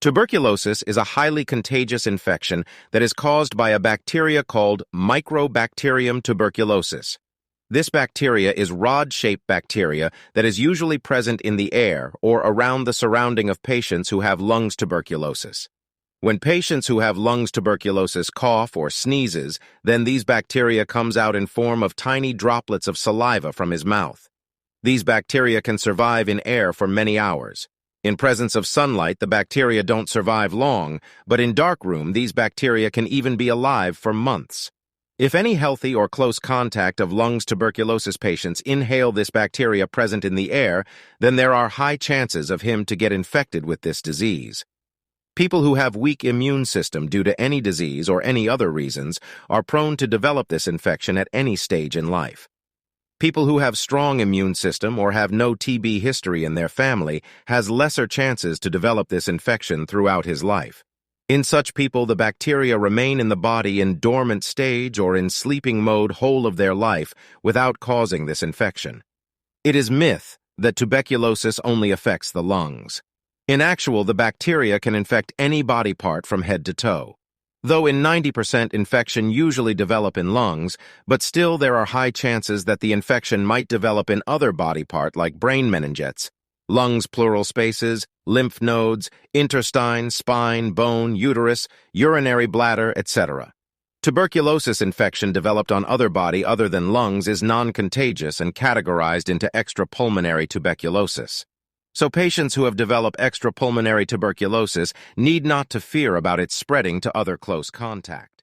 Tuberculosis is a highly contagious infection that is caused by a bacteria called Mycobacterium tuberculosis. This bacteria is rod-shaped bacteria that is usually present in the air or around the surrounding of patients who have lungs tuberculosis. When patients who have lungs tuberculosis cough or sneezes, then these bacteria comes out in form of tiny droplets of saliva from his mouth. These bacteria can survive in air for many hours. In presence of sunlight, the bacteria don't survive long, but in darkroom, these bacteria can even be alive for months. If any healthy or close contact of lungs tuberculosis patients inhale this bacteria present in the air, then there are high chances of him to get infected with this disease. People who have weak immune system due to any disease or any other reasons are prone to develop this infection at any stage in life. People who have strong immune system or have no TB history in their family has lesser chances to develop this infection throughout his life. In such people, the bacteria remain in the body in dormant stage or in sleeping mode whole of their life without causing this infection. It is myth that tuberculosis only affects the lungs. In actual, the bacteria can infect any body part from head to toe. Though in 90% infection usually develop in lungs, but still there are high chances that the infection might develop in other body part like brain meningitis, lungs pleural spaces, lymph nodes, intestine, spine, bone, uterus, urinary bladder, etc. Tuberculosis infection developed on other body other than lungs is non-contagious and categorized into extrapulmonary tuberculosis. So patients who have developed extrapulmonary tuberculosis need not to fear about its spreading to other close contact.